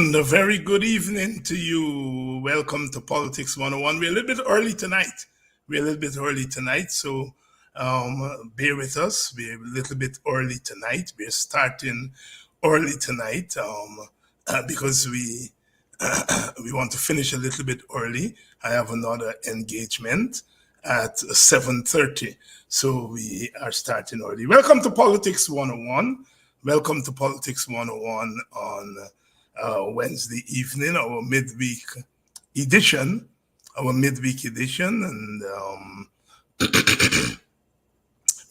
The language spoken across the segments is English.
And a very good evening to you. Welcome to Politics 101. We're a little bit early tonight. So bear with us. We're a little bit early tonight. We're starting early tonight because we want to finish a little bit early. I have another engagement at 7:30. So we are starting early. Welcome to Politics 101. Welcome to Politics 101 on Wednesday evening, our midweek edition. And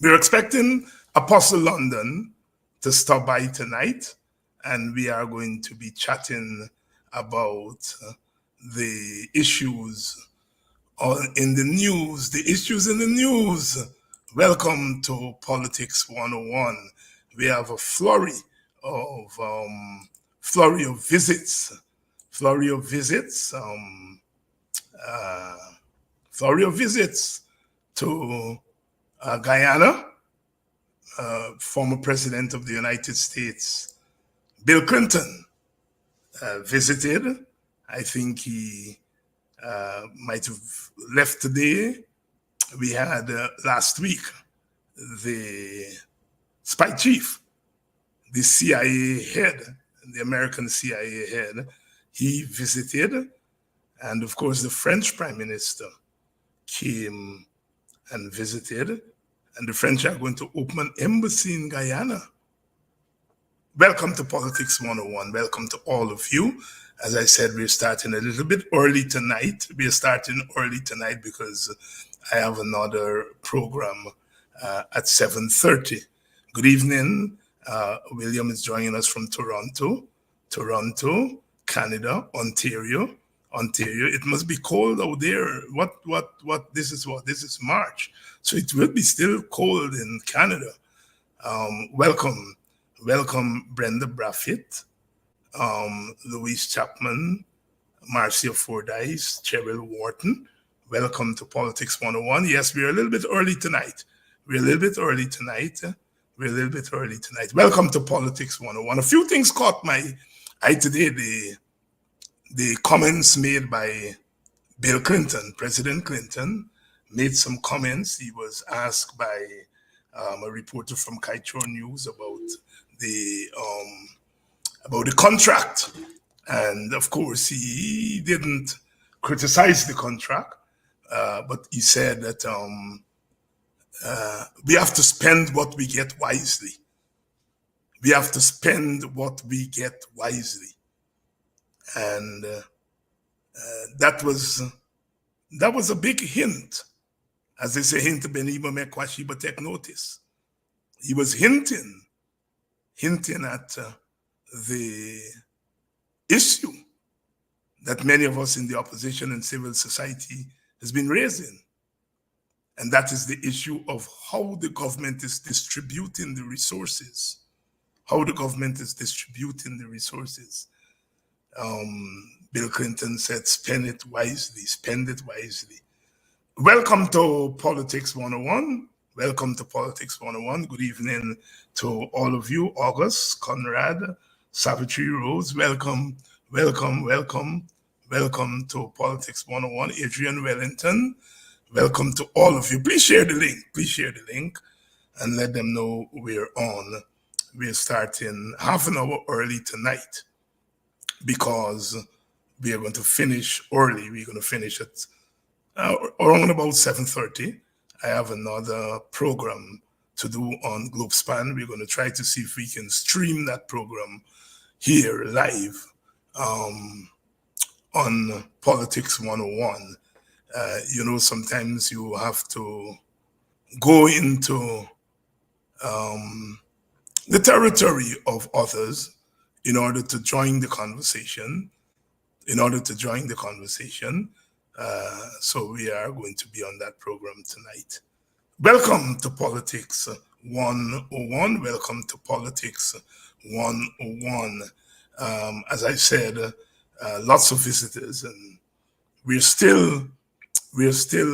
we're expecting Apostle London to stop by tonight, and we are going to be chatting about the issues in the news. Welcome to Politics 101. We have a flurry of visits to Guyana. Former President of the United States, Bill Clinton, visited. I think he might have left today. We had last week the spy chief, the CIA head, the American CIA head. He visited, and of course the French Prime Minister came and visited, and the French are going to open an embassy in Guyana. Welcome to Politics 101. Welcome to all of you. As I said, we're starting a little bit early tonight. We're starting early tonight because I have another program at 7:30. Good evening. William is joining us from Toronto, Canada, Ontario. It must be cold out there. This is March. So it will be still cold in Canada. Welcome, Brenda Braffett, Louise Chapman, Marcia Fordyce, Cheryl Wharton. Welcome to Politics 101. Yes, we're a little bit early tonight. Welcome to Politics 101. A few things caught my eye today. The comments made by Bill Clinton, President Clinton, made some comments. He was asked by a reporter from Kaitro News about the contract, and of course he didn't criticize the contract, but he said that we have to spend what we get wisely. And that was a big hint. As they say, hint benimo me kwashiba take notice. He was hinting at the issue that many of us in the opposition and civil society has been raising. And that is the issue of how the government is distributing the resources. Bill Clinton said, spend it wisely. Welcome to Politics 101. Good evening to all of you. August, Conrad, Savitri Rose, welcome to Politics 101. Adrian Wellington, welcome to all of you. Please share the link and let them know we're on. We're starting half an hour early tonight because we are going to finish early. We're going to finish at around about 7:30. I have another program to do on GlobeSpan. We're going to try to see if we can stream that program here live on Politics 101. Sometimes you have to go into the territory of others in order to join the conversation. So we are going to be on that program tonight. Welcome to Politics 101. As I said, lots of visitors, and we're still awaiting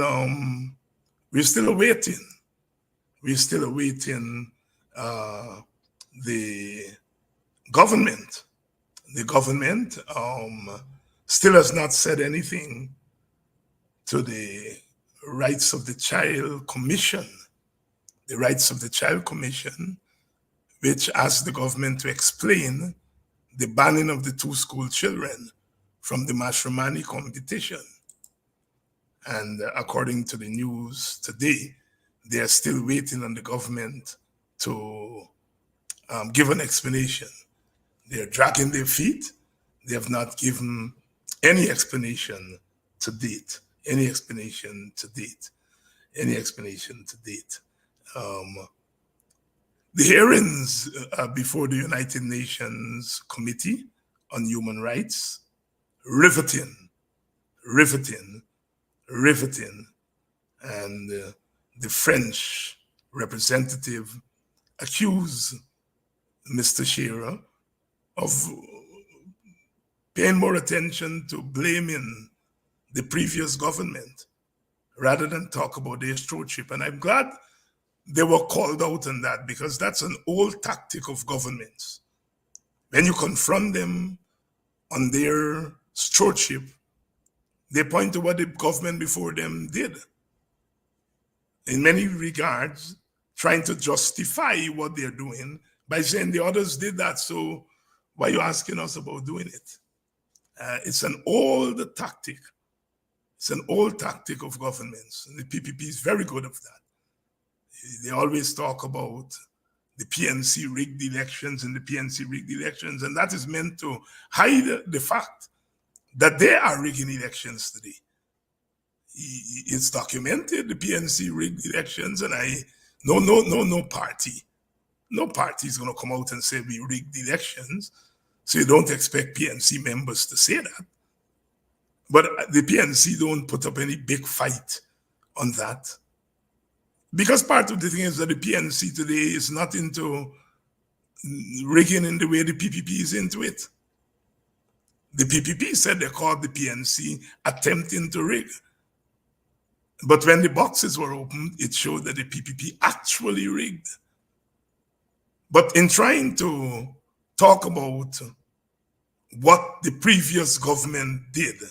the the government still has not said anything to the Rights of the Child Commission. The Rights of the Child Commission, which asked the government to explain the banning of the 2 school children from the matrimony competition. And according to the news today, they are still waiting on the government to give an explanation. They're dragging their feet. They have not given any explanation to date. Any explanation to date. Any explanation to date. The hearings before the United Nations Committee on Human Rights, riveting, and the French representative accused Mr. Shearer of paying more attention to blaming the previous government rather than talk about their stewardship. And I'm glad they were called out on that, because that's an old tactic of governments. When you confront them on their stewardship, they point to what the government before them did. In many regards, trying to justify what they're doing by saying the others did that, so why are you asking us about doing it? It's an old tactic. It's an old tactic of governments. And the PPP is very good at that. They always talk about the PNC rigged elections and the PNC rigged elections, and that is meant to hide the fact that they are rigging elections today. It's documented, the PNC rigged elections, and no party is going to come out and say we rigged elections. So you don't expect PNC members to say that. But the PNC don't put up any big fight on that. Because part of the thing is that the PNC today is not into rigging in the way the PPP is into it. The PPP said they called the PNC attempting to rig. But when the boxes were opened, it showed that the PPP actually rigged. But in trying to talk about what the previous government did,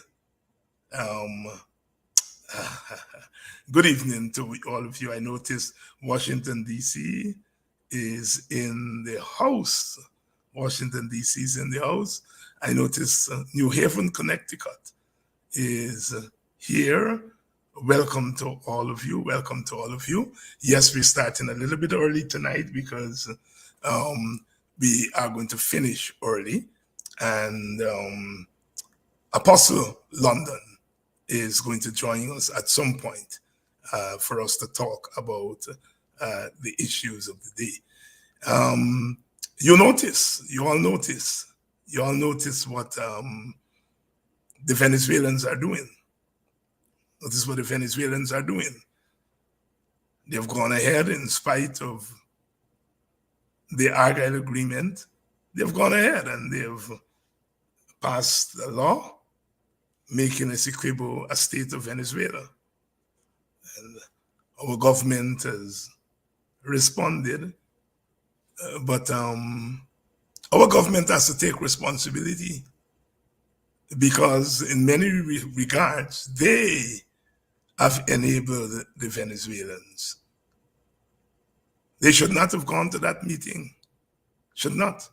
good evening to all of you. I noticed Washington, D.C. is in the house. Washington, D.C. is in the house. I noticed New Haven, Connecticut is here. Welcome to all of you. Welcome to all of you. Yes, we're starting a little bit early tonight because we are going to finish early. And Apostle London is going to join us at some point for us to talk about the issues of the day. You all notice what the Venezuelans are doing. Notice what the Venezuelans are doing. They've gone ahead in spite of the Argyle Agreement. They've gone ahead and they've passed a law making Essequibo a state of Venezuela. And our government has responded, but our government has to take responsibility, because in many regards, they have enabled the Venezuelans. They should not have gone to that meeting. Should not.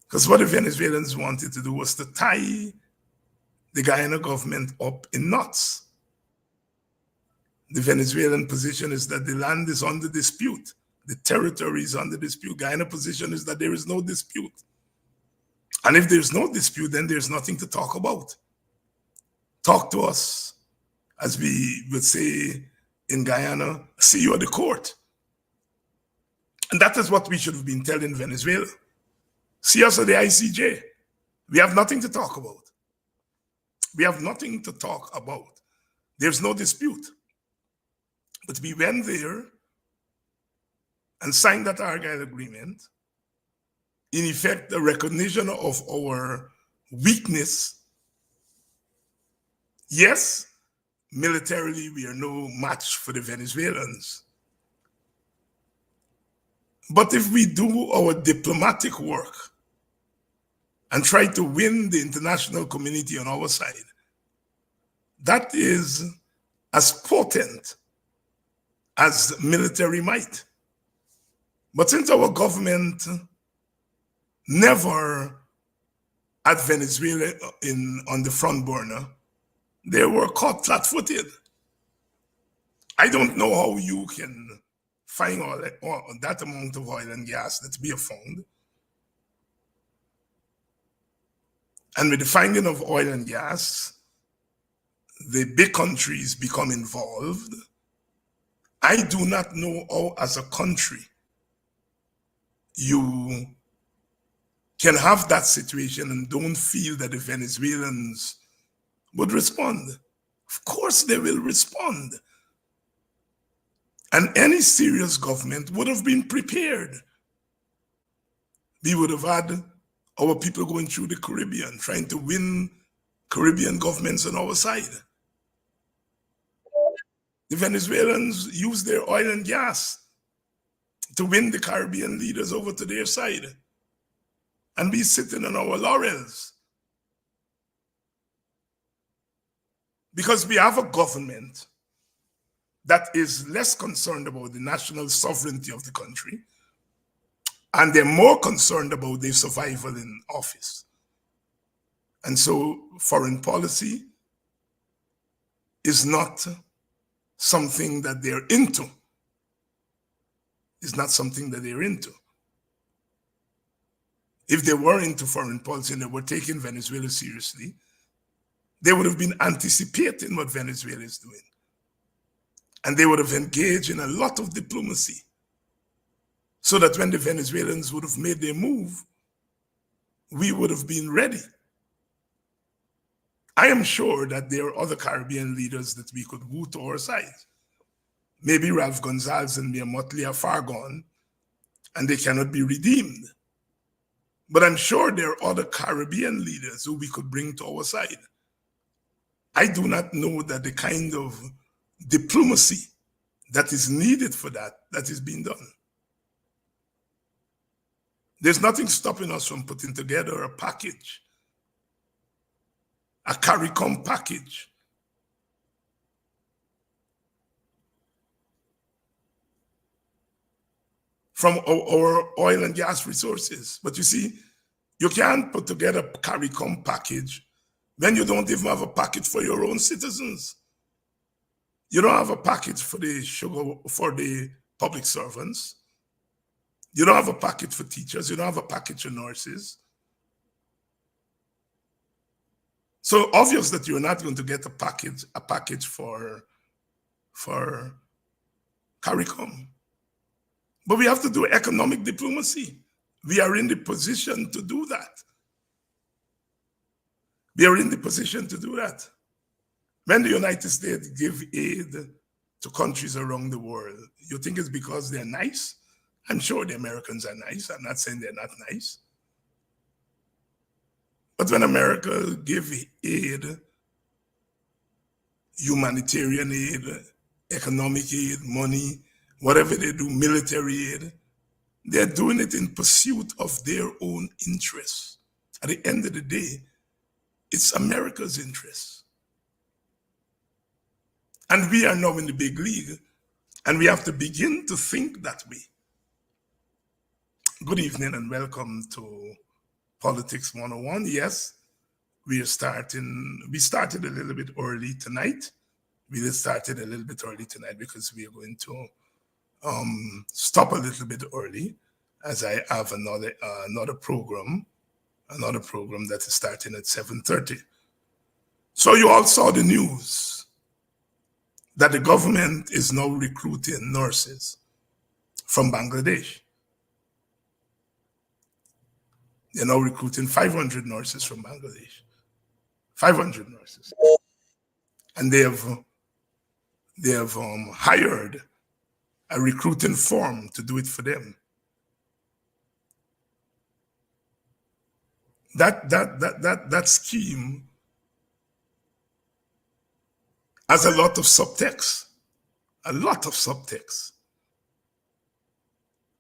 Because what the Venezuelans wanted to do was to tie the Guyana government up in knots. The Venezuelan position is that the land is under dispute. The territory is under dispute. Guyana position is that there is no dispute. And if there's no dispute, then there's nothing to talk about. Talk to us, as we would say in Guyana, see you at the court. And that is what we should have been telling Venezuela. See us at the ICJ. We have nothing to talk about. We have nothing to talk about. There's no dispute. But we went there and signed that Argyle Agreement, in effect, the recognition of our weakness. Yes, militarily, we are no match for the Venezuelans. But if we do our diplomatic work, and try to win the international community on our side. That is as potent as military might. But since our government never had Venezuela on the front burner, they were caught flat-footed. I don't know how you can find all that amount of oil and gas that's being found. And with the finding of oil and gas, the big countries become involved. I do not know how, as a country, you can have that situation and don't feel that the Venezuelans would respond. Of course they will respond. And any serious government would have been prepared. We would have had our people going through the Caribbean, trying to win Caribbean governments on our side. The Venezuelans used their oil and gas to win the Caribbean leaders over to their side. And we sitting on our laurels. Because we have a government that is less concerned about the national sovereignty of the country, and they're more concerned about their survival in office. And so foreign policy is not something that they're into. It's not something that they're into. If they were into foreign policy and they were taking Venezuela seriously, they would have been anticipating what Venezuela is doing. And they would have engaged in a lot of diplomacy so that when the Venezuelans would have made their move, we would have been ready. I am sure that there are other Caribbean leaders that we could woo to our side. Maybe Ralph Gonzalez and Mia Motley are far gone and they cannot be redeemed. But I'm sure there are other Caribbean leaders who we could bring to our side. I do not know that the kind of diplomacy that is needed for that is being done. There's nothing stopping us from putting together a package, a CARICOM package, from our oil and gas resources. But you see, you can't put together a CARICOM package when you don't even have a package for your own citizens. You don't have a package for the public servants. You don't have a package for teachers. You don't have a package for nurses. So obvious that you're not going to get a package for CARICOM. But we have to do economic diplomacy. We are in the position to do that. We are in the position to do that. When the United States give aid to countries around the world, you think it's because they're nice? I'm sure the Americans are nice. I'm not saying they're not nice. But when America give aid, humanitarian aid, economic aid, money, whatever they do, military aid, they're doing it in pursuit of their own interests. At the end of the day, it's America's interests. And we are now in the big league, and we have to begin to think that way. Good evening and welcome to Politics 101. Yes, we started a little bit early tonight. We started a little bit early tonight because we are going to stop a little bit early, as I have another program that is starting at 7:30. So you all saw the news that the government is now recruiting nurses from Bangladesh. They're now recruiting 500 nurses from Bangladesh. 500 nurses. And they have hired a recruiting firm to do it for them. That scheme has a lot of subtext. A lot of subtext.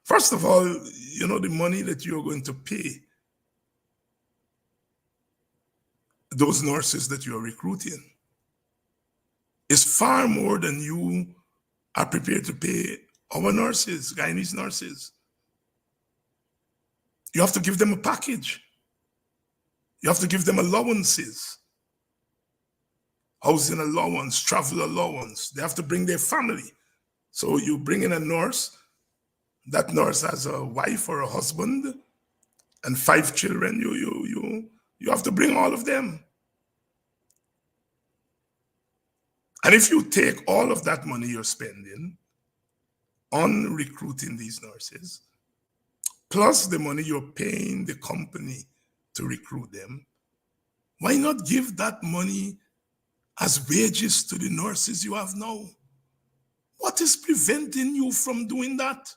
First of all, you know, the money that you're going to pay those nurses that you are recruiting is far more than you are prepared to pay our nurses, Guyanese nurses. You have to give them a package. You have to give them allowances, housing allowance, travel allowance. They have to bring their family. So you bring in a nurse, that nurse has a wife or a husband and 5 children. You have to bring all of them. And if you take all of that money you're spending on recruiting these nurses, plus the money you're paying the company to recruit them, why not give that money as wages to the nurses you have now? What is preventing you from doing that?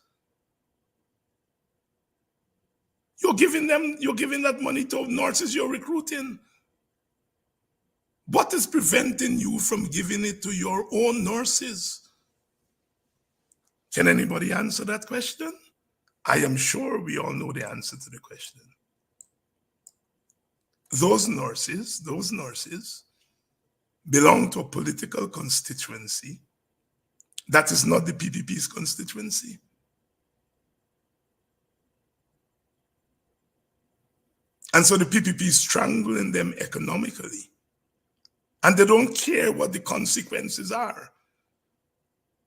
You're giving that money to nurses you're recruiting. What is preventing you from giving it to your own nurses? Can anybody answer that question? I am sure we all know the answer to the question. Those nurses belong to a political constituency that is not the PPP's constituency. And so the PPP is strangling them economically. And they don't care what the consequences are.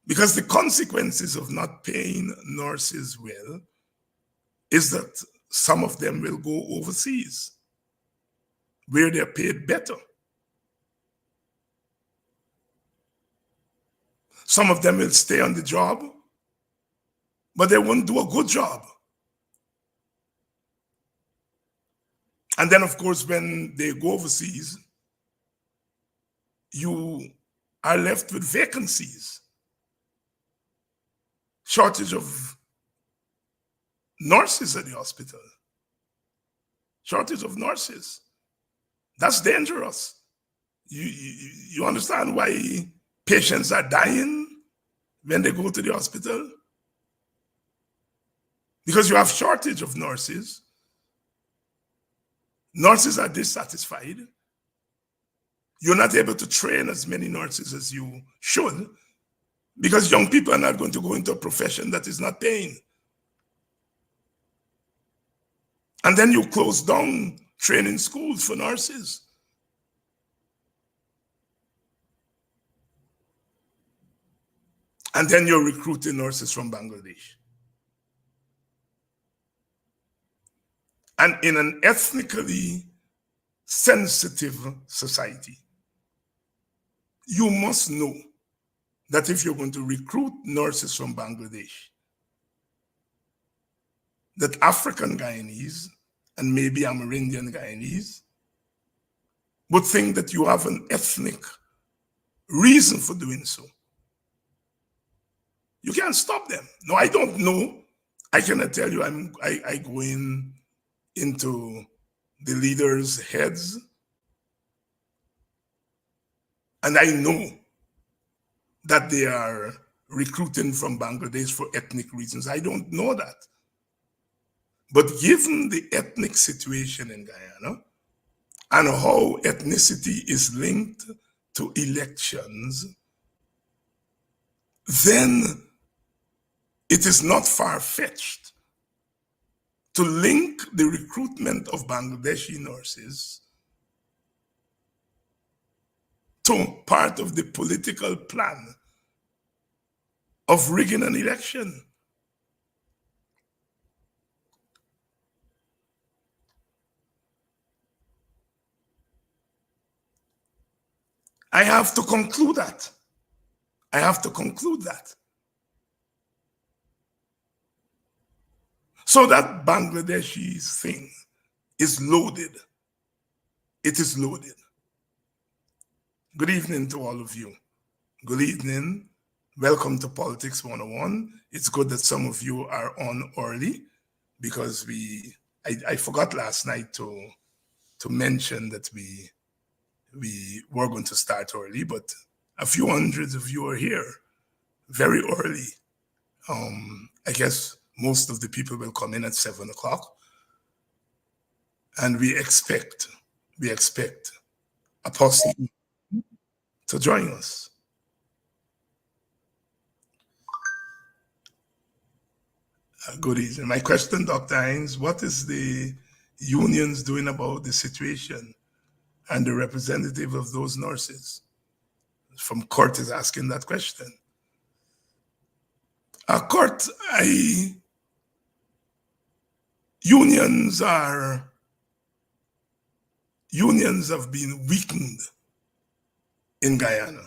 Because the consequences of not paying nurses well is that some of them will go overseas, where they're paid better. Some of them will stay on the job, but they won't do a good job. And then, of course, when they go overseas, you are left with vacancies, shortage of nurses at the hospital, shortage of nurses. That's dangerous. You understand why patients are dying when they go to the hospital? Because you have shortage of nurses. Nurses are dissatisfied. You're not able to train as many nurses as you should because young people are not going to go into a profession that is not paying. And then you close down training schools for nurses. And then you're recruiting nurses from Bangladesh. And in an ethnically sensitive society, you must know that if you're going to recruit nurses from Bangladesh, that African Guyanese and maybe Amerindian Guyanese would think that you have an ethnic reason for doing so. You can't stop them. No, I don't know. I cannot tell you I go into the leaders' heads, and I know that they are recruiting from Bangladesh for ethnic reasons. I don't know that. But given the ethnic situation in Guyana and how ethnicity is linked to elections, then it is not far-fetched to link the recruitment of Bangladeshi nurses to part of the political plan of rigging an election. I have to conclude that. I have to conclude that. So that Bangladeshi thing is loaded. It is loaded. Good evening to all of you. Good evening. Welcome to Politics 101. It's good that some of you are on early because I forgot last night to mention that we were going to start early, but a few hundreds of you are here very early. I guess most of the people will come in at 7 o'clock. And we expect Apostle to join us. Good evening. My question, Dr. Hines, what is the unions doing about the situation? And the representative of those nurses from court is asking that question. Court, unions have been weakened in Guyana.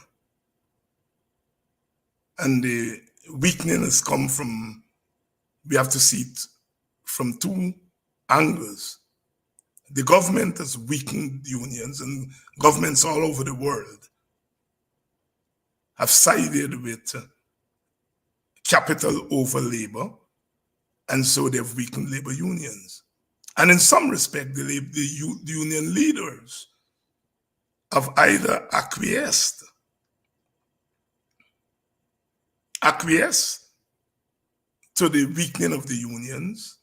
And the weakening has come from, we have to see it from two angles. The government has weakened unions, and governments all over the world have sided with capital over labor, and so they've weakened labor unions. And in some respect, the union leaders have either acquiesced to the weakening of the unions,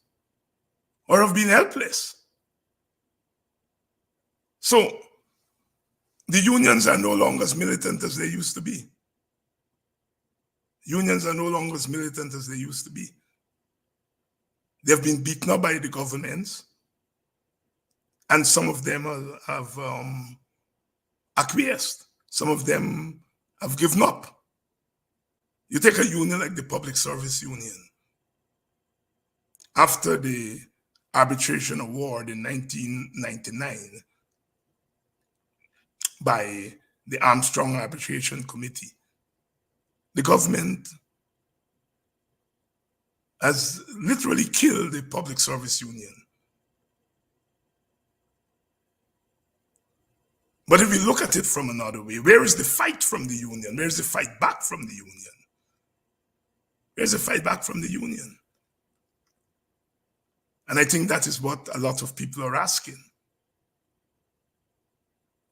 or have been helpless. So the unions are no longer as militant as they used to be. Unions are no longer as militant as they used to be. They've been beaten up by the governments, and some of them have acquiesced. Some of them have given up. You take a union like the Public Service Union. After the arbitration award in 1999 by the Armstrong Arbitration Committee, the government has literally killed the Public Service Union. But if we look at it from another way, where is the fight from the union? Where is the fight back from the union? Where's the fight back from the union? And I think that is what a lot of people are asking.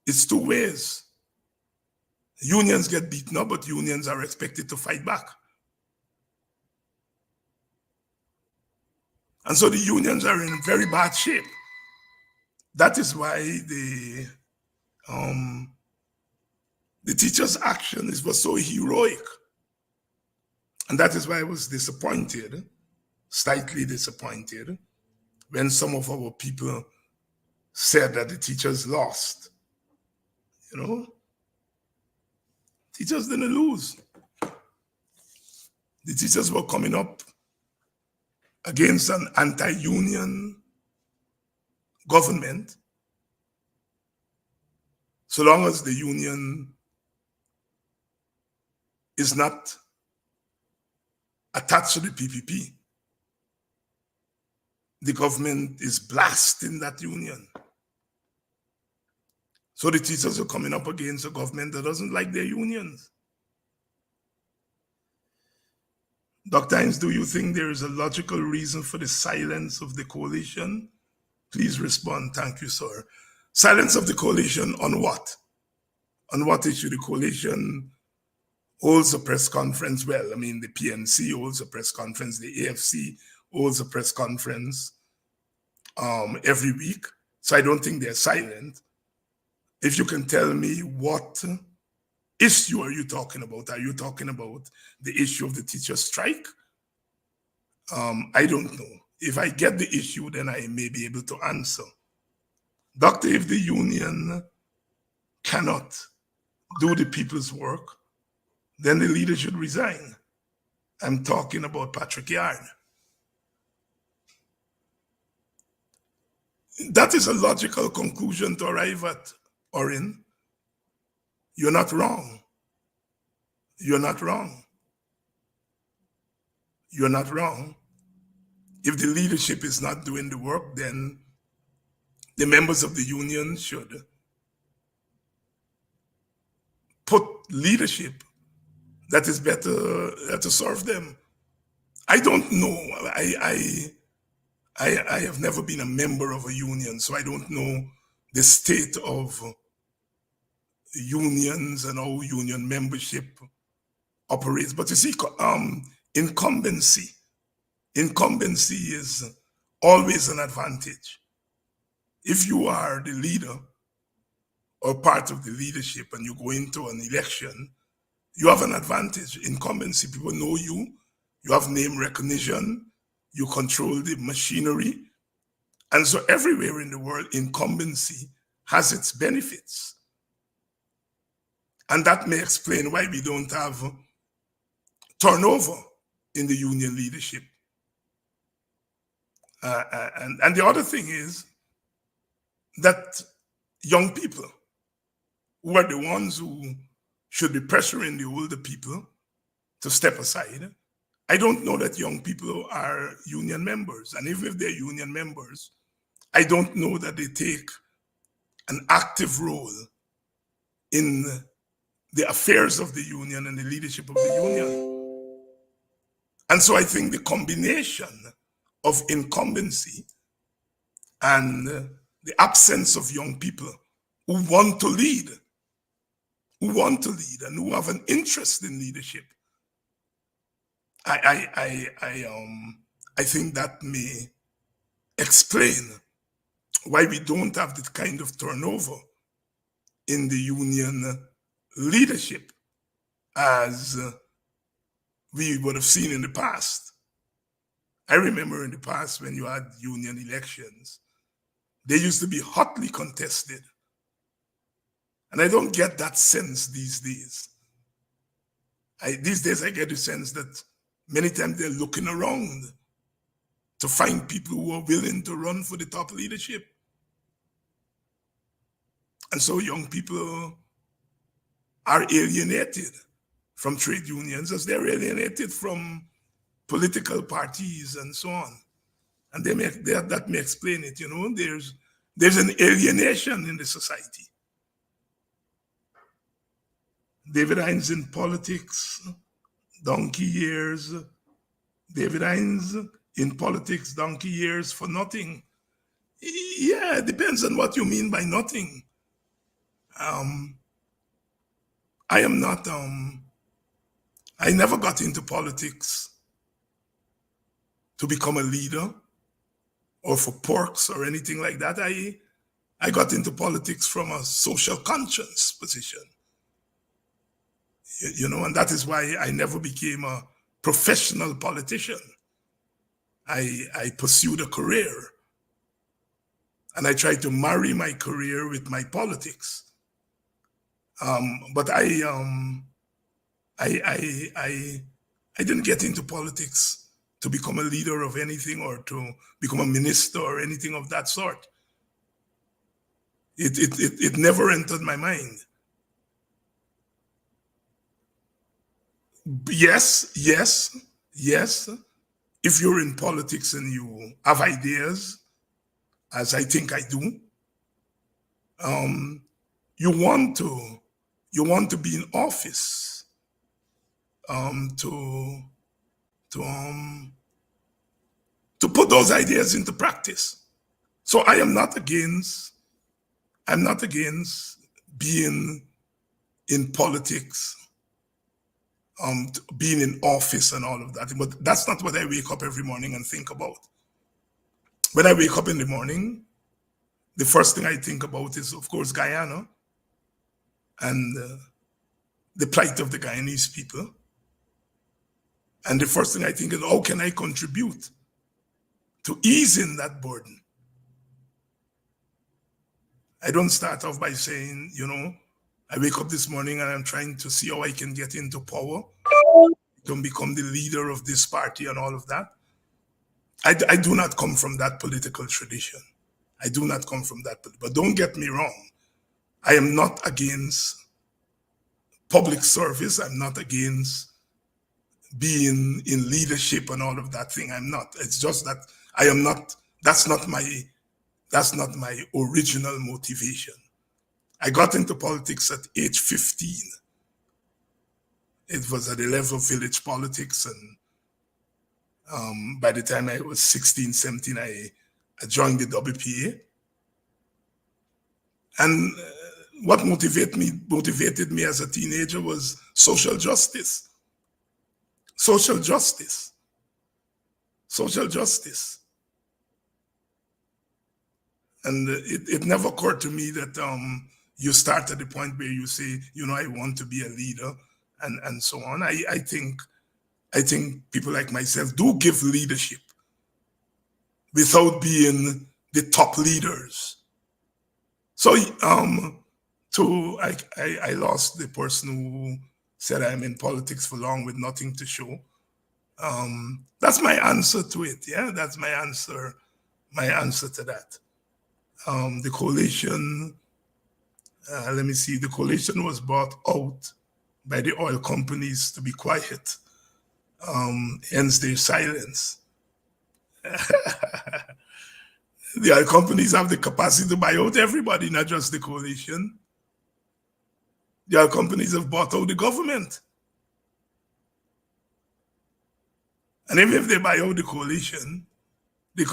It's two ways. Unions get beaten up, but unions are expected to fight back. And so the unions are in very bad shape. That is why the teachers' action was so heroic. And that is why I was disappointed, slightly disappointed, when some of our people said that the teachers lost. You know, teachers didn't lose. The teachers were coming up against an anti-union government. So long as the union is not attached to the PPP, the government is blasting that union. So the teachers are coming up against a government that doesn't like their unions. Dr. Hines, do you think there is a logical reason for the silence of the coalition? Please respond. Thank you, sir. Silence of the coalition on what? On what issue? The coalition holds a press conference. Well, I mean, the PNC holds a press conference. The AFC holds a press conference every week. So I don't think they're silent. If you can tell me what issue are you talking about? Are you talking about the issue of the teacher strike? I don't know. If I get the issue, then I may be able to answer. Doctor, if the union cannot do the people's work, then the leader should resign. I'm talking about Patrick Yard. That is a logical conclusion to arrive at, Orin. You're not wrong. You're not wrong. You're not wrong. If the leadership is not doing the work, then the members of the union should put leadership that is better to serve them. I don't know. I have never been a member of a union, so I don't know the state of unions and how union membership operates. But you see, incumbency is always an advantage. If you are the leader or part of the leadership and you go into an election, you have an advantage. Incumbency, people know you, you have name recognition, you control the machinery. And so everywhere in the world, incumbency has its benefits. And that may explain why we don't have turnover in the union leadership. And the other thing is that young people, who are the ones who should be pressuring the older people to step aside, I don't know that young people are union members. And even if they're union members, I don't know that they take an active role in the affairs of the union and the leadership of the union. And so I think the combination of incumbency and the absence of young people who want to lead, and who have an interest in leadership, I think that may explain why we don't have the kind of turnover in the union leadership as we would have seen in the past. I remember in the past when you had union elections, they used to be hotly contested. And I don't get that sense these days. These days I get the sense that many times they're looking around to find people who are willing to run for the top leadership. And so young people are alienated from trade unions as they're alienated from political parties and so on. And that may explain it, there's an alienation in the society. David Hines in politics, donkey years. David Hines in politics, donkey years for nothing. Yeah, it depends on what you mean by nothing. I am not, I never got into politics to become a leader or for perks or anything like that. I got into politics from a social conscience position. And that is why I never became a professional politician. I pursued a career, and I tried to marry my career with my politics. But I didn't get into politics to become a leader of anything or to become a minister or anything of that sort. It never entered my mind. Yes. If you're in politics and you have ideas, as I think I do, you want to be in office, to put those ideas into practice. So I am not against being in politics, being in office and all of that. But that's not what I wake up every morning and think about. When I wake up in the morning, the first thing I think about is, of course, Guyana and the plight of the Guyanese people. And the first thing I think is, how can I contribute to easing that burden? I don't start off by saying, I wake up this morning and I'm trying to see how I can get into power, to become the leader of this party and all of that. I do not come from that political tradition. I do not come from that. But don't get me wrong. I am not against public service. I'm not against being in leadership and all of that thing. I'm not. It's just that I am not, that's not my original motivation. I got into politics at age 15. It was at the level of village politics, and by the time I was 16, 17, I joined the WPA. And what motivated me as a teenager was social justice. Social justice. Social justice. And it never occurred to me that you start at the point where you say, I want to be a leader, and so on. I think people like myself do give leadership without being the top leaders. So I lost the person who said I'm in politics for long with nothing to show. That's my answer to it. Yeah, that's my answer to that. The coalition, let me see, the coalition was bought out by the oil companies to be quiet, hence their silence. The oil companies have the capacity to buy out everybody, not just the coalition. The oil companies have bought out the government. And even if they buy out the coalition, they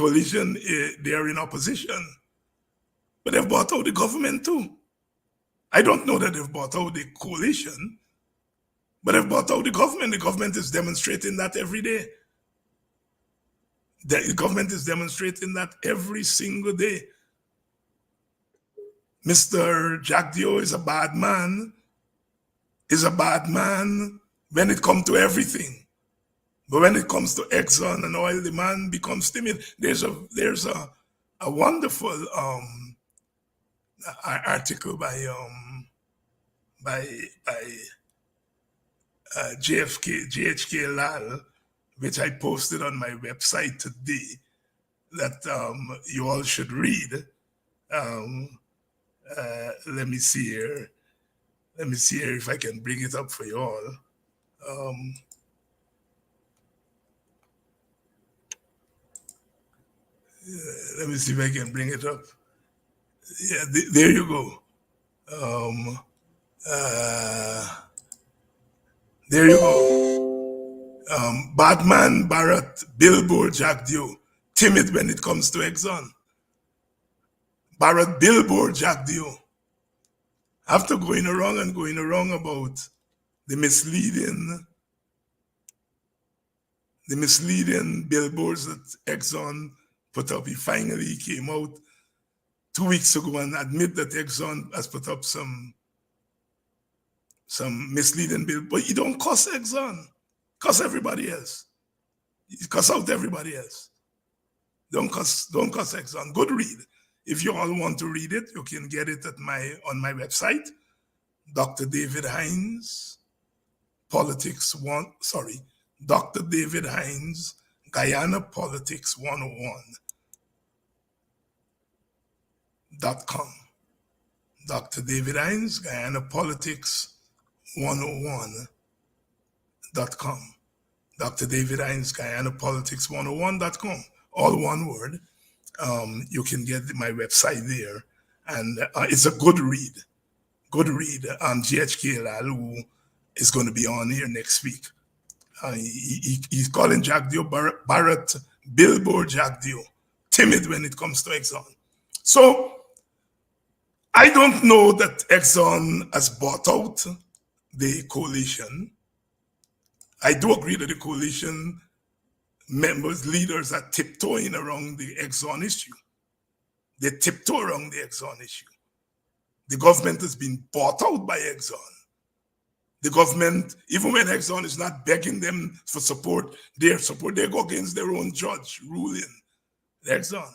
are in opposition. But they've bought out the government too. I don't know that they've bought out the coalition, but they've bought out the government. The government is demonstrating that every day. The government is demonstrating that every single day. Mr. Jack Dio is a bad man when it comes to everything. But when it comes to Exxon and oil, the man becomes timid. There's a wonderful article by JHK Lal, which I posted on my website today, that you all should read. Let me see here if I can bring it up for you all. Let me see if I can bring it up. Yeah, there you go. There you go. Batman, Barrett, Billboard, Jack Dio, timid when it comes to Exxon. Barrett, Billboard, Jack Dio. After going around about the misleading billboards that Exxon put up, he finally came out 2 weeks ago and admit that Exxon has put up some misleading bill, but you don't cost Exxon, cost everybody else. You cost out everybody else. Don't cost Exxon. Good read. If you all want to read it, you can get it on my website, Dr. David Hines, Dr. David Hines, Guyana Politics 101.com. Dr. David Hines, Guyana Politics 101.com. Dr. David Hines, Guyana Politics 101.com. All one word. You can get my website there. And it's a good read. GHK Lal, who is going to be on here next week. He's calling Jack Dio Barrett, Billboard Jack Dio, timid when it comes to Exxon. So I don't know that Exxon has bought out the coalition. I do agree that the coalition members, leaders are tiptoeing around the Exxon issue. They tiptoe around the Exxon issue. The government has been bought out by Exxon. The government, even when Exxon is not begging them for support, they go against their own judge ruling Exxon.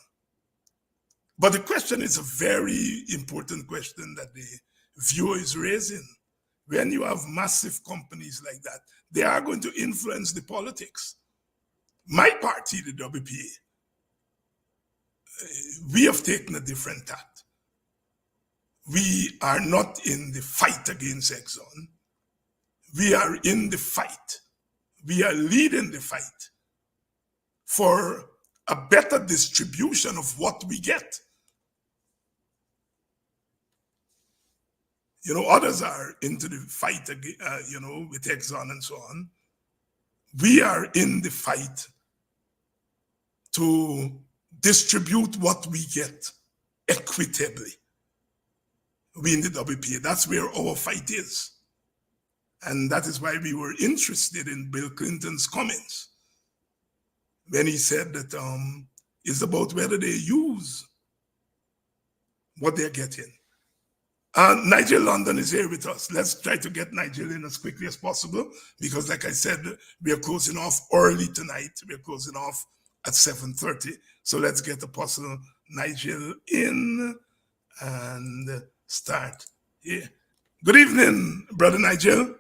But the question is a very important question that the viewer is raising. When you have massive companies like that, they are going to influence the politics. My party, the WPA, we have taken a different tact. We are not in the fight against Exxon. We are in the fight. We are leading the fight for a better distribution of what we get. Others are into the fight, with Exxon and so on. We are in the fight to distribute what we get equitably. We in the WPA, that's where our fight is. And that is why we were interested in Bill Clinton's comments when he said that it's about whether they use what they're getting. Nigel London is here with us. Let's try to get Nigel in as quickly as possible because, like I said, we are closing off early tonight. We are closing off at 7:30. So let's get Apostle Nigel in and start here. Good evening, Brother Nigel.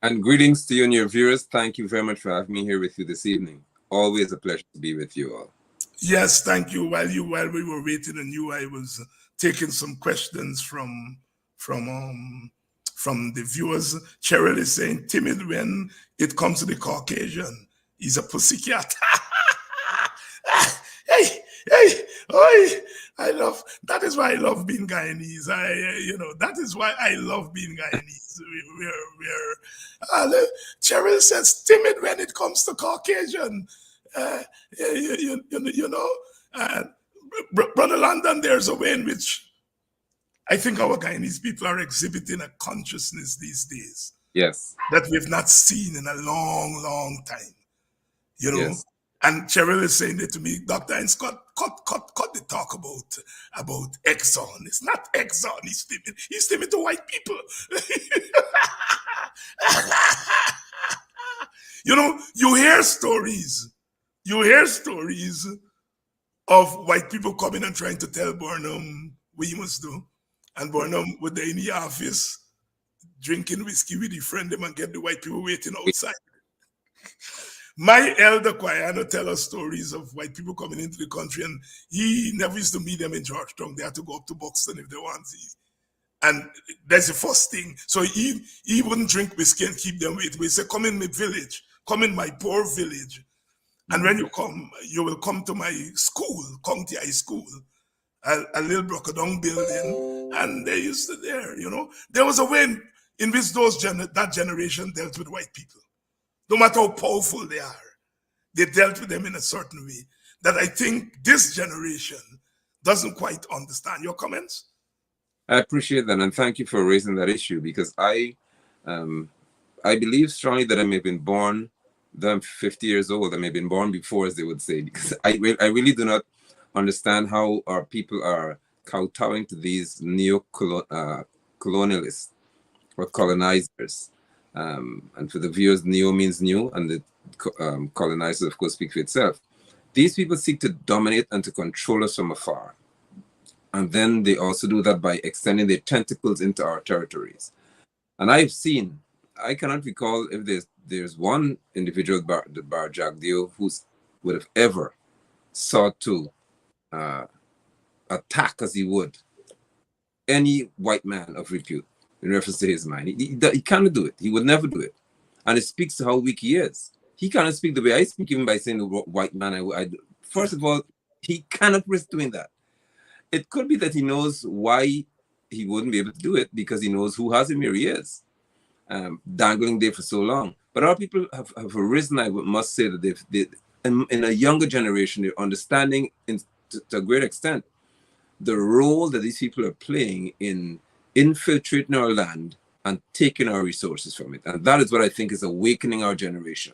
And greetings to you and your viewers. Thank you very much for having me here with you this evening. Always a pleasure to be with you all. Yes, thank you. While we were waiting on you, I was taking some questions from the viewers. Cheryl is saying, timid when it comes to the Caucasian. He's a pussycat. hey, that is why I love being Guyanese. That is why I love being Guyanese. Cheryl says, timid when it comes to Caucasian. Brother London, there's a way in which I think our Guyanese people are exhibiting a consciousness these days. Yes. That we've not seen in a long, long time. Yes. And Cheryl is saying that to me, Dr. Hines, cut the talk about Exxon. It's not Exxon, he's timid to white people. You hear stories of white people coming and trying to tell Burnham what he must do. And Burnham would in the office drinking whiskey with his friend them and get the white people waiting outside. My elder Kwayano tell us stories of white people coming into the country, and he never used to meet them in Georgetown. They had to go up to Buxton if they want to. And that's the first thing. So he wouldn't drink whiskey and keep them waiting. He said, come in my village, come in my poor village. And when you come, you will come to my school, County High School, a little Brocadong building. And they used to there was a way in which that generation dealt with white people. No matter how powerful they are, they dealt with them in a certain way that I think this generation doesn't quite understand. Your comments? I appreciate that, and thank you for raising that issue, because I believe strongly that I may have been born, that I'm 50 years old, I may have been born before, as they would say, because I really do not understand how our people are kowtowing to these neo-colonialists or colonizers. And for the viewers, neo means new, and the colonizers, of course, speak for itself. These people seek to dominate and to control us from afar. And then they also do that by extending their tentacles into our territories. And I cannot recall if there's one individual, the Bar Jagdeo, who would have ever sought to attack, as he would, any white man of repute in reference to his mind. He cannot do it. He would never do it. And it speaks to how weak he is. He cannot speak the way I speak, even by saying the white man. First of all, he cannot risk doing that. It could be that he knows why he wouldn't be able to do it, because he knows who has him where he is, dangling there for so long. But our people have arisen, I must say, that in a younger generation, they're understanding to a great extent the role that these people are playing in infiltrating our land and taking our resources from it. And that is what I think is awakening our generation.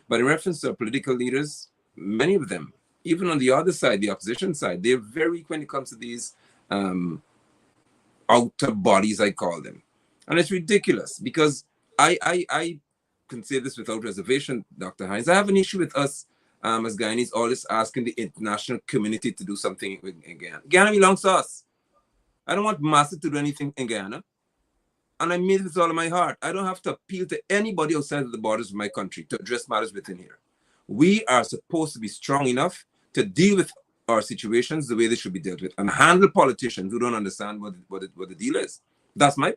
But in reference to our political leaders, many of them, even on the other side, the opposition side, they're very weak when it comes to these outer bodies, I call them. And it's ridiculous, because I can say this without reservation, Dr. Hines. I have an issue with us as Guyanese always asking the international community to do something in Guyana. Guyana belongs to us. I don't want Master to do anything in Guyana. And I mean this with all of my heart. I don't have to appeal to anybody outside of the borders of my country to address matters within here. We are supposed to be strong enough to deal with our situations the way they should be dealt with, and handle politicians who don't understand what the deal is. That's my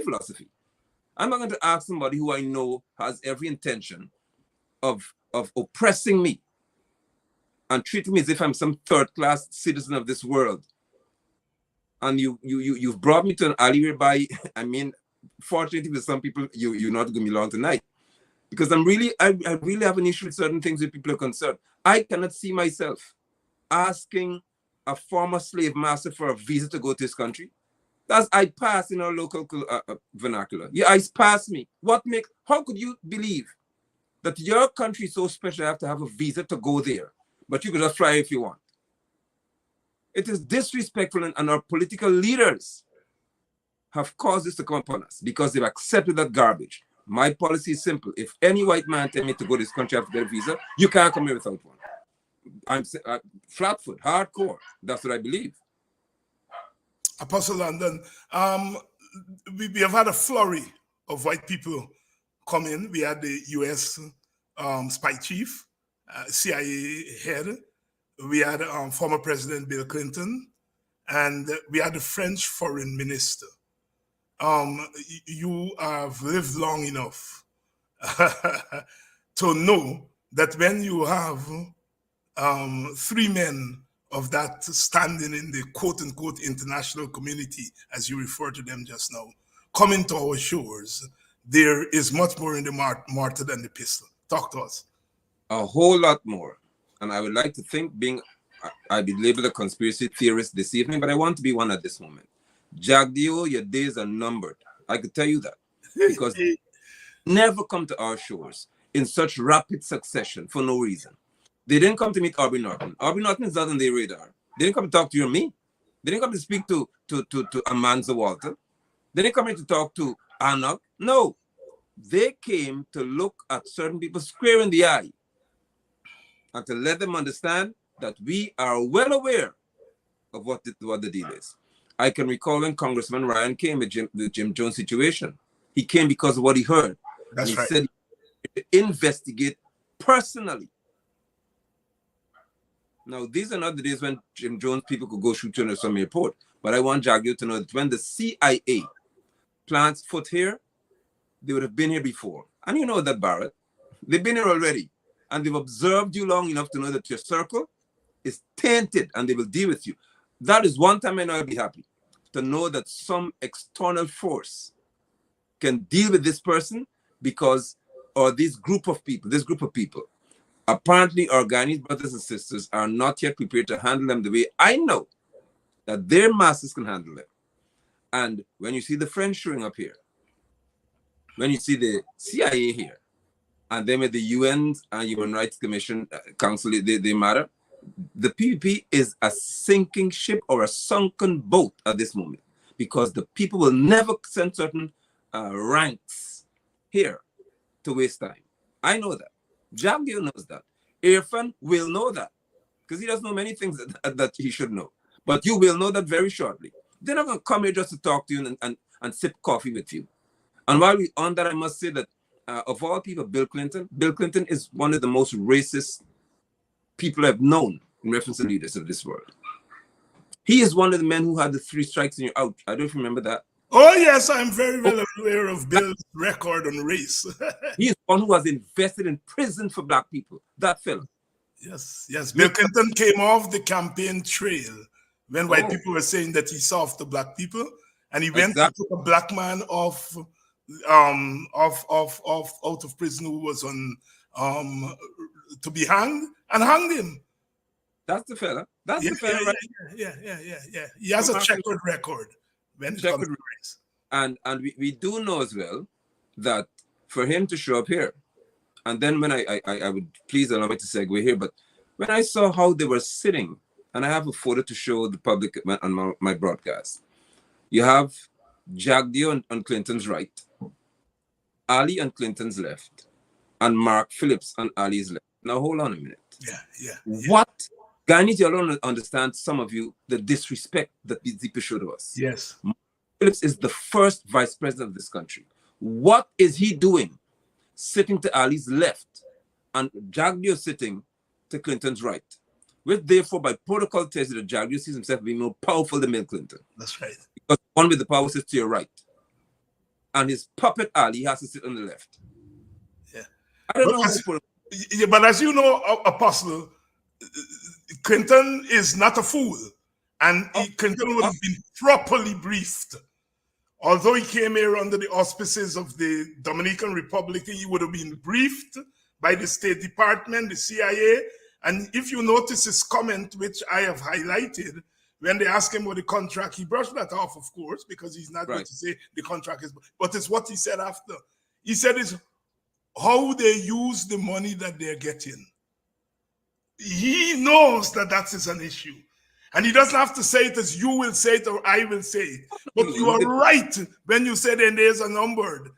philosophy. I'm not going to ask somebody who I know has every intention of oppressing me and treating me as if I'm some third-class citizen of this world. And you've brought me to an alley whereby, I mean, fortunately for some people, you're not going to be long tonight, because I really have an issue with certain things where people are concerned. I cannot see myself asking a former slave master for a visa to go to his country. That's I pass in our local vernacular. Yeah, I pass me. How could you believe that your country is so special you have to have a visa to go there, but you could just fly if you want? It is disrespectful, and our political leaders have caused this to come upon us because they've accepted that garbage. My policy is simple. If any white man tell me to go to this country after get a visa, you can't come here without one. I'm flat foot, hardcore. That's what I believe. Apostle London, we have had a flurry of white people come in. We had the U.S. spy chief, CIA head. We had former President Bill Clinton, and we had the French foreign minister. You have lived long enough to know that when you have three men of that standing in the quote-unquote international community, as you refer to them just now, coming to our shores, there is much more in the mortar than the pistol. Talk to us. A whole lot more. And I would like to think, I'd be labeled a conspiracy theorist this evening, but I want to be one at this moment. Jagdeo, your days are numbered. I could tell you that. Because never come to our shores in such rapid succession for no reason. They didn't come to meet Aubrey Norton. Aubrey Norton is not on their radar. They didn't come to talk to you and me. They didn't come to speak to Amanza Walter. They didn't come here to talk to Anak. No. They came to look at certain people square in the eye and to let them understand that we are well aware of what the deal is. I can recall when Congressman Ryan came with the Jim Jones situation. He came because of what he heard. That's right. He said to investigate personally. Now, these are not the days when Jim Jones people could go shoot you on some airport. But I want Jagdeo to know that when the CIA plants foot here, they would have been here before. And you know that, Barrett. They've been here already. And they've observed you long enough to know that your circle is tainted and they will deal with you. That is one time I know I'll be happy. To know that some external force can deal with this person because, or this group of people, apparently our Guyanese brothers and sisters are not yet prepared to handle them the way I know that their masters can handle them. And when you see the French showing up here, when you see the CIA here, and then with the UN and Human Rights Commission Council, they matter. The PPP is a sinking ship or a sunken boat at this moment because the people will never send certain ranks here to waste time. I know that. Jagdeo knows that. Irfan will know that because he doesn't know many things that he should know. But you will know that very shortly. They're not going to come here just to talk to you and sip coffee with you. And while we're on that, I must say that of all people, Bill Clinton is one of the most racist people I've known in reference to leaders of this world. He is one of the men who had the 3 strikes and you're out. I don't know if you remember that. Oh, yes, I'm very well aware of Bill's record on race. He is one who has invested in prison for black people. That fellow. Yes. Bill Clinton came off the campaign trail when white people were saying that he soft the black people, and he went and took a black man off of prison who was on to be hanged and hanged him. That's the fella. That's the fella, right? Yeah. He has a checkered record when it comes to race. And we do know as well that for him to show up here, and then when I would please allow me to segue here, but when I saw how they were sitting, and I have a photo to show the public on my broadcast, you have Jagdeo on Clinton's right, Ali on Clinton's left, and Mark Phillips on Ali's left. Now hold on a minute. Yeah. What? Guyanese, you don't understand, some of you, the disrespect that these people show to us. Yes. Mark Phillips is the first vice president of this country. What is he doing? Sitting to Ali's left, and Jagdeo sitting to Clinton's right. Which therefore, by protocol, tells you that Jagdeo sees himself being more powerful than Bill Clinton. That's right. Because one with the power sits to your right. And his puppet Ali has to sit on the left. Yeah. I don't know. But as you know, Apostle, Clinton is not a fool. And Clinton would have been properly briefed. Although he came here under the auspices of the Dominican Republic, he would have been briefed by the State Department, the CIA. And if you notice his comment, which I have highlighted, when they asked him about the contract, he brushed that off, of course, because he's not going to say the contract is, but it's what he said after. He said it's how they use the money that they're getting. He knows that that is an issue. And he doesn't have to say it as you will say it or I will say it. But you are right when you say the days are numbered.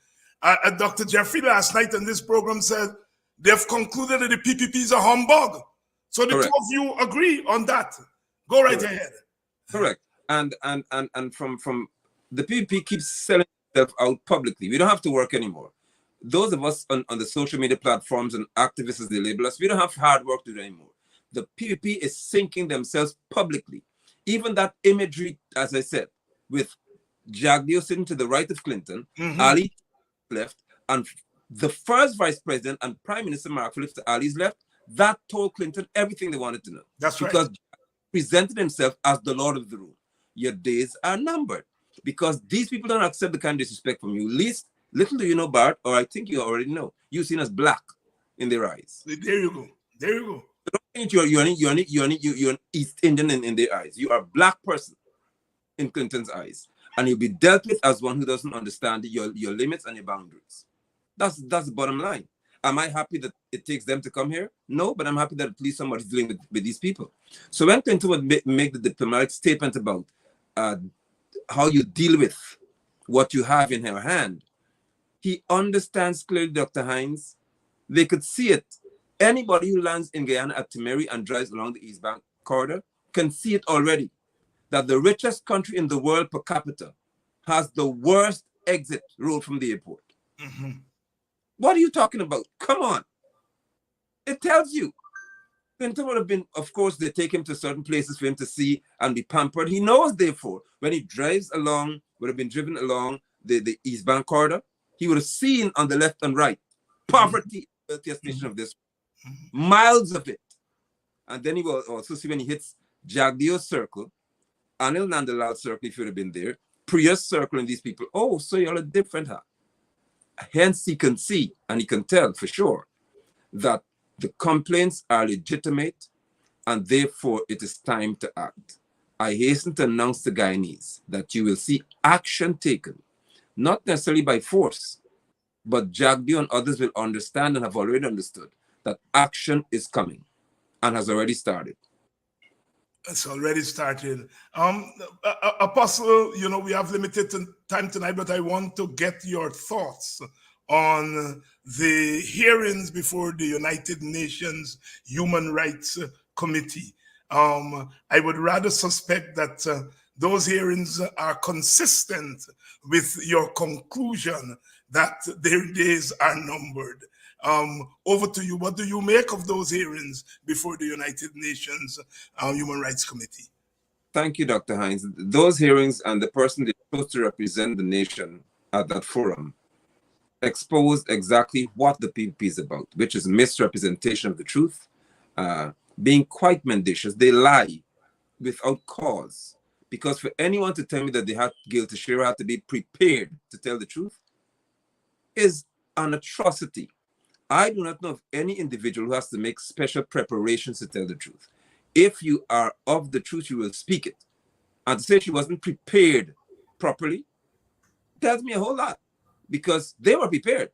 Dr. Jeffrey last night on this program said they've concluded that the PPP is a humbug. So the two of you agree on that. Go right ahead. Correct. And from the PPP keeps selling itself out publicly. We don't have to work anymore. Those of us on the social media platforms and activists, as they label us, we don't have hard work to do anymore. The PPP is sinking themselves publicly. Even that imagery, as I said, with Jagdeo sitting to the right of Clinton, Ali left, and the first vice president and Prime Minister Mark Phillips to Ali's left, that told Clinton everything they wanted to know. That's right. Because presented himself as the Lord of the Room. Your days are numbered. Because these people don't accept the kind of disrespect from you. Little do you know, Bart, or I think you already know, you're seen as black in their eyes. There you go. There you go. You're an East Indian in their eyes. You are a black person in Clinton's eyes. And you'll be dealt with as one who doesn't understand your limits and your boundaries. That's the bottom line. Am I happy that it takes them to come here? No, but I'm happy that at least somebody's dealing with these people. So when Clinton would make the diplomatic statement about how you deal with what you have in your hand, he understands clearly, Dr. Hines. They could see it. Anybody who lands in Guyana at Timeri and drives along the East Bank corridor can see it already, that the richest country in the world per capita has the worst exit road from the airport. What are you talking about? Come on. It tells you. Clinton would have been, of course, they take him to certain places for him to see and be pampered. He knows, therefore, when he drives along, would have been driven along the East Bank corridor, he would have seen on the left and right poverty, wealthiest nation of this, miles of it. And then he will also see when he hits Jagdeo's circle, Anil Nandalal's circle, if you would have been there, Priya's circle, and these people, oh, so you're a different hat. Hence, he can see and he can tell for sure that the complaints are legitimate and therefore it is time to act. I hasten to announce to Guyanese that you will see action taken, not necessarily by force, but Jagdeo and others will understand and have already understood that action is coming and has already started. It's already started. Apostle, we have limited time tonight, but I want to get your thoughts on the hearings before the United Nations Human Rights Committee. I would rather suspect that those hearings are consistent with your conclusion that their days are numbered. Over to you. What do you make of those hearings before the United Nations Human Rights Committee? Thank you, Dr. Hines. Those hearings and the person they're supposed to represent the nation at that forum exposed exactly what the PPP is about, which is misrepresentation of the truth, being quite mendacious. They lie without cause. Because for anyone to tell me that they had Gail Teixeira had to be prepared to tell the truth is an atrocity. I do not know of any individual who has to make special preparations to tell the truth. If you are of the truth, you will speak it. And to say she wasn't prepared properly tells me a whole lot, because they were prepared.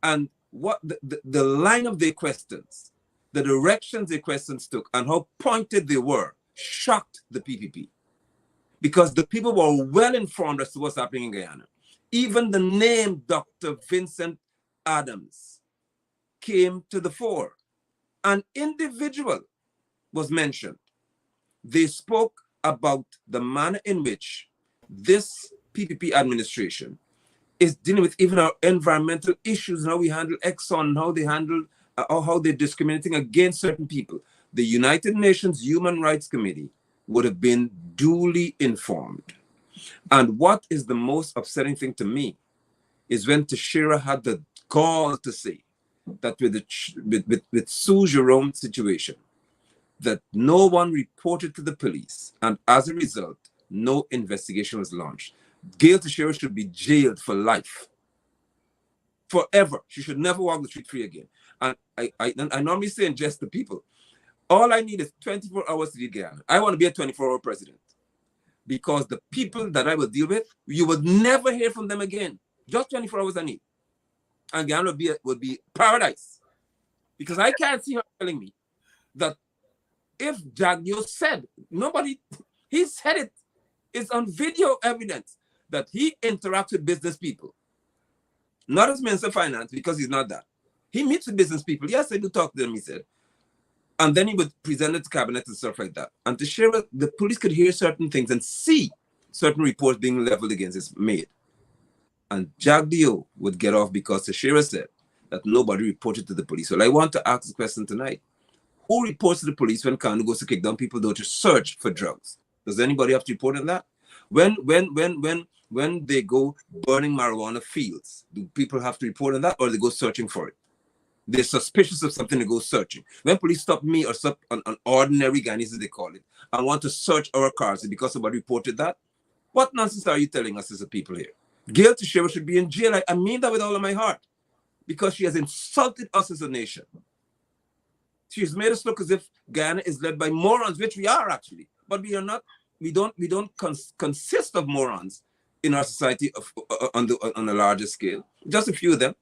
And what the line of their questions, the directions their questions took, and how pointed they were, shocked the PPP. Because the people were well informed as to what's happening in Guyana. Even the name Dr. Vincent Adams came to the fore. An individual was mentioned. They spoke about the manner in which this PPP administration is dealing with even our environmental issues, and how we handle Exxon, how they handle, or how they're discriminating against certain people. The United Nations Human Rights Committee would have been duly informed. And what is the most upsetting thing to me is when Teixeira had the gall to say that with Sue Jerome's situation, that no one reported to the police, and as a result, no investigation was launched. Gail Teixeira should be jailed for life. Forever. She should never walk the street free again. And I normally say in jest to people, all I need is 24 hours to lead Guyana. I want to be a 24-hour president. Because the people that I will deal with, you will never hear from them again. Just 24 hours I need. And Guyana would be paradise. Because I can't see her telling me that if Jagdio said, he said it, it's on video evidence that he interacts with business people, not as Minister of Finance, because he's not that. He meets with business people. Yes, I do talk to them, he said. And then he would present it to cabinet and stuff like that. And to share it, the police could hear certain things and see certain reports being leveled against his maid. And Jagdio would get off because Teixeira said that nobody reported to the police. Well, I want to ask the question tonight. Who reports to the police when Kanu goes to kick down people though to search for drugs? Does anybody have to report on that? When they go burning marijuana fields, do people have to report on that, or they go searching for it? They're suspicious of something, to go searching. When police stop me or stop an ordinary Ghanaians, as they call it, and want to search our cars because somebody reported that, what nonsense are you telling us as a people here? Gail Teixeira should be in jail. I mean that with all of my heart, because she has insulted us as a nation. She has made us look as if Guyana is led by morons, which we are actually, but we are not. We don't consist of morons in our society on a larger scale. Just a few of them.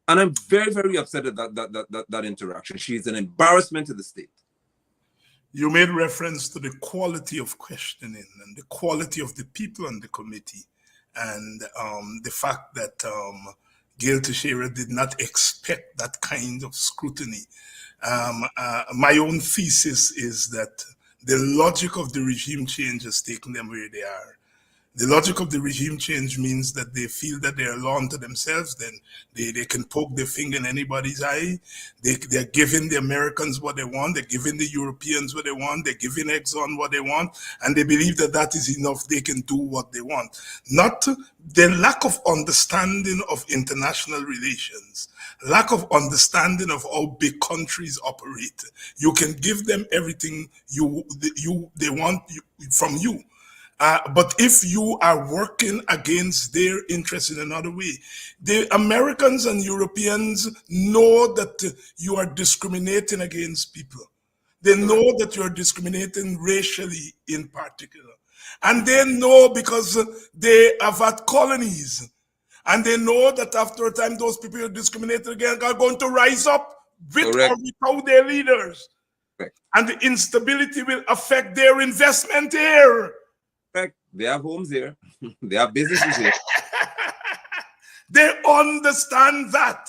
And I'm very, very upset at that interaction. She is an embarrassment to the state. You made reference to the quality of questioning and the quality of the people on the committee, and the fact that Gail Teixeira did not expect that kind of scrutiny. My own thesis is that the logic of the regime change has taken them where they are. The logic of the regime change means that they feel that they are law unto themselves, then they can poke their finger in anybody's eye. They're giving the Americans what they want, they're giving the Europeans what they want, they're giving Exxon what they want, and they believe that that is enough, they can do what they want. Not the lack of understanding of international relations, lack of understanding of how big countries operate. You can give them everything they want from you. But if you are working against their interests in another way, the Americans and Europeans know that you are discriminating against people. They know that you are discriminating racially in particular. And they know because they have had colonies. And they know that after a time, those people you discriminated against are going to rise up with or without their leaders. Correct. And the instability will affect their investment here. They have homes here. They have businesses here. They understand that.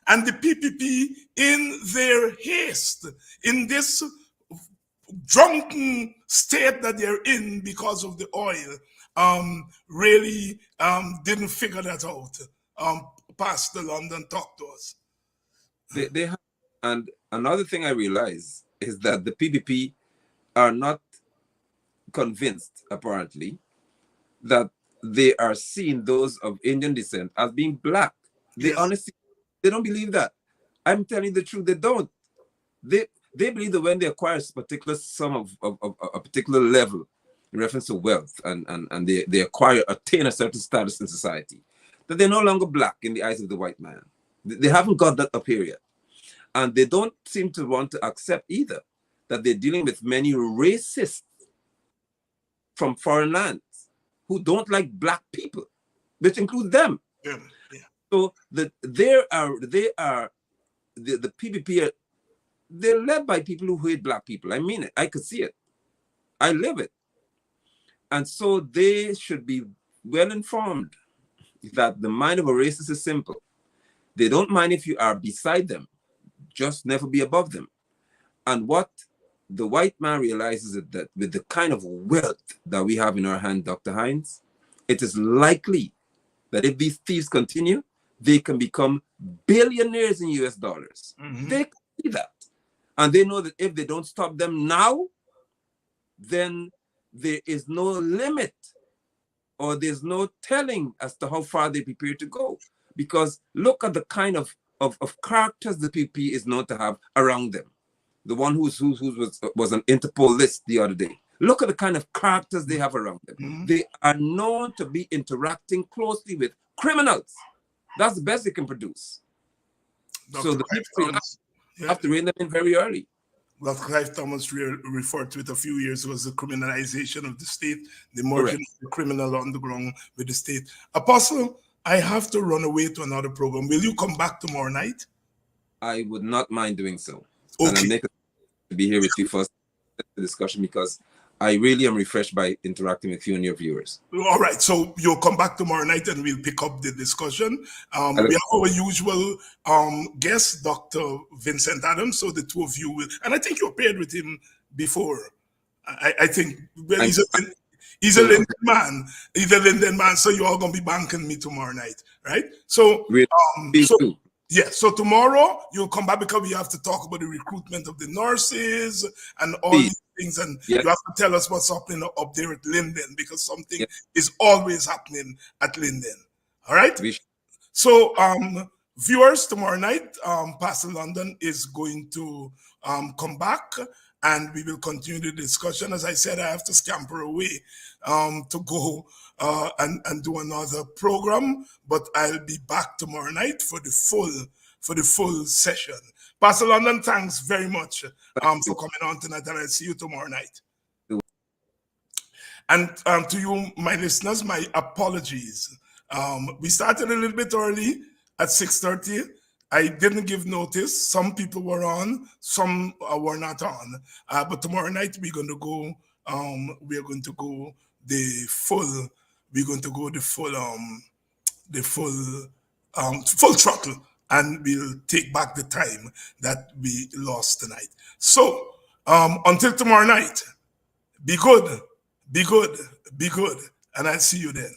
And the PPP, in their haste, in this drunken state that they're in because of the oil, really didn't figure that out. Pastor London talked to us. They have, and another thing I realize is that the PPP are not convinced, apparently, that they are seeing those of Indian descent as being black. They honestly, they don't believe that. I'm telling you the truth, they don't. They believe that when they acquire a particular sum of a particular level in reference to wealth, and they attain a certain status in society, that they're no longer black in the eyes of the white man. They haven't got that up here yet. And they don't seem to want to accept either that they're dealing with many racists from foreign lands who don't like black people, which includes them. Yeah. So the PPP, they're led by people who hate black people. I mean it. I could see it. I live it. And so they should be well informed that the mind of a racist is simple. They don't mind if you are beside them, just never be above them. And what the white man realizes is that with the kind of wealth that we have in our hand, Dr. Hines, it is likely that if these thieves continue, they can become billionaires in US dollars. Mm-hmm. They can see that. And they know that if they don't stop them now, then there is no limit, or there's no telling as to how far they prepare to go. Because look at the kind of characters the PP is known to have around them. The one who was an Interpol list the other day. Look at the kind of characters they have around them. Mm-hmm. They are known to be interacting closely with criminals. That's the best they can produce. Dr. So the people have to rein them in very early. Dr. Clive Thomas referred to it a few years ago as the criminalization of the state, the merging of the criminal underground with the state. Apostle, I have to run away to another program. Will you come back tomorrow night? I would not mind doing so. Okay. to be here with you for the discussion, because I really am refreshed by interacting with you and your viewers. All right, so you'll come back tomorrow night and we'll pick up the discussion. We have our usual guest, Dr. Vincent Adams, so the two of you will, and I think you appeared with him before. I think, well, he's a Linden man. He's a Linden man, so you're all going to be banking me tomorrow night, right? So, yeah, so tomorrow you'll come back because we have to talk about the recruitment of the nurses and all these things, and you have to tell us what's happening up there at Linden, because something is always happening at Linden. All right? So, viewers, tomorrow night, Pastor London is going to come back and we will continue the discussion. As I said, I have to scamper away to go and do another program, but I'll be back tomorrow night for the full session. Pastor London, thanks very much for coming on tonight, and I'll see you tomorrow night. And to you, my listeners, my apologies. We started a little bit early at 6:30. I didn't give notice. Some people were on, some were not on. But tomorrow night we're going to go. We're going to go the full. We're going to go the full throttle, and we'll take back the time that we lost tonight. So until tomorrow night, be good, be good, be good, and I'll see you then.